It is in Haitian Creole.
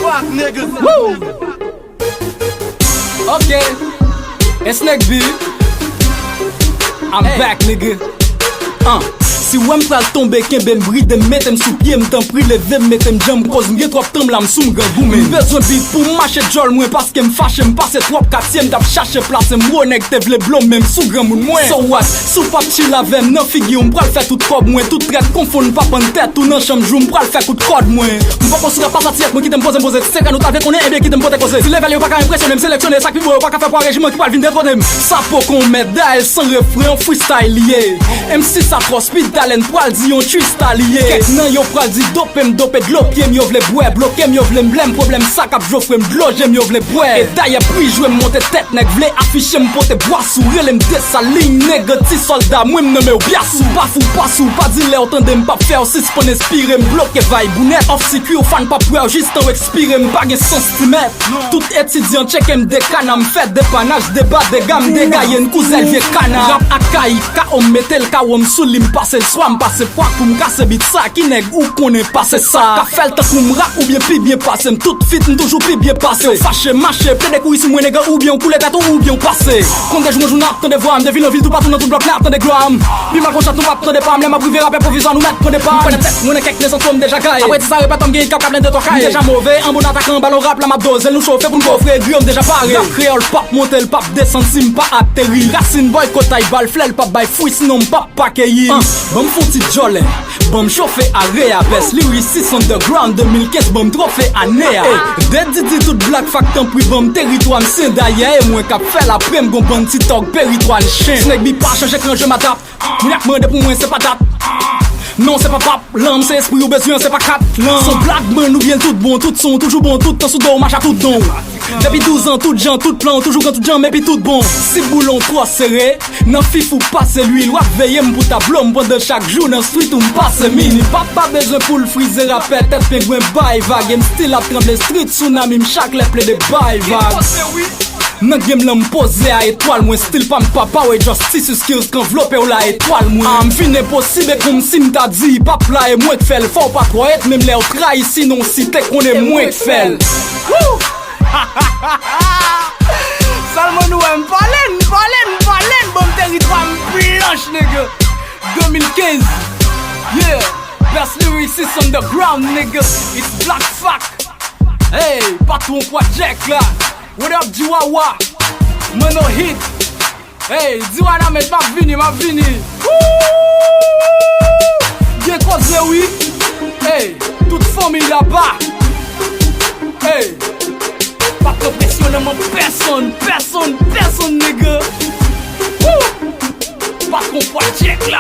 Fuck niggas. Woo! Okay, it's Snake B. I'm back, nigga. Si wèm pral tombe kembe m'bride m'metem sou pied m'tan pri leve m'metem jam cause m'ge trop temps la m'sou m'gangou men besoin beat pour marcher jol mwen parce que m'fâche m'passe trop quatrième tap chercher place m'wonek te vle blom même sou grand moun mwen so what sou pap chill avem nan figure m'pral faire tout cob mwen tout traite confond pas en tête ou nan chambre jou m'pral faire coup de code mwen m'pa construire pas ça moi qui t'aime poser c'est quand nous t'avait connait et bien qui t'aime poter causer si level yo pas impressionner sélectionner ça qui veut pas faire pour régiment qui pas vinn détrôner ça pour qu'on met d'ail sans refrain freestyle lié MC ça trop speed talent pral di yon twist allié kek nan yo pral di dope m'dope d'lopie m'yo vle boué bloqué m'yo vle m'blem problème ça k'ap jofre m'dloje m'yo vle boué et d'ailleurs puis jouer monter tête nèg vle afficher m'pote boissou relé m'dessaline nèg ti soldat moi m'nomme ou biasou pas fou pas di lè entendre m'pa faire si pon inspirer m'bloqué vibe bounet off sécu fan pas pour juste en expirer m'pa gen centimètre tout étudiant check m'décana m'fait dépannage débat des gamme des gars y'en couzel vieux cana rap akaï ka on metel ka on m'souli m'passe soit m'passe quoi pour m'casser bit ça qui nèg ou connaît passer ça ka fait le temps pour m'rap ou bien pi bien passer tout fit toujours pi bien passer fâché marché plein de couilles sur moi nèg ou bien couler tête ou bien passer quand des jours journal attendez voir de ville en ville tout partout dans tout bloc là attendez gloire bi ma concha tout pas attendez pas les ma privé rap provisoire nous mettre prenez pas connaît tête moi quelques les sont déjà gaille après ça répète on gagne cap plein de toi caille déjà mauvais un bon attaquant ballon rap la m'a dose nous chauffer pour nous coffrer Guillaume déjà paré créole pap monter le pap descend sim pas atterri racine boy kotaille balle flèle pas bail fouille sinon pas paquer bon fouti jolé bon chauffer à réabès lyricis underground 2015 bon trophée année Didi tout black factant puis bon territoire m'sien d'ailleurs et moi cap fait la prime gon bon petit talk territoire chien Snake B pas changer quand je m'attape m'yak mande pour moi c'est pas date non c'est pas pap, l'âme c'est esprit ou besoin c'est pas cat son black man nous bien tout bon, tout son toujours bon, tout temps sous dos, marche à tout don depuis 12 ans, tout gens, tout plan, toujours quand tout gens, mais puis tout bon si boulon trop serré, nan fif ou passe l'huile ou veiller pour ta blôme pendant chaque jour dans street ou m'passe mini pas besoin pour le freezer à faire tête pingouin bye vague style à trembler street tsunami m'chaque les play de bye vague nan game là m'poser à étoile moi style pas m'papa ouais justice skills qu'enveloppé ou la étoile moi m'fine impossible comme si m'ta dit pas là et moi fait faut pas croire même les trahi sinon si t'es qu'on est moins fait Salmon ou m'parlen bon territoire m'blanche nigga 2015 yeah best lyrics underground nigga it's black fuck hey pas tout on project là what up Jiwawa mono hit hey Diwana met ma vini bien causé oui hey toute famille là-bas hey pas de pressionnement personne nigga pas qu'on project là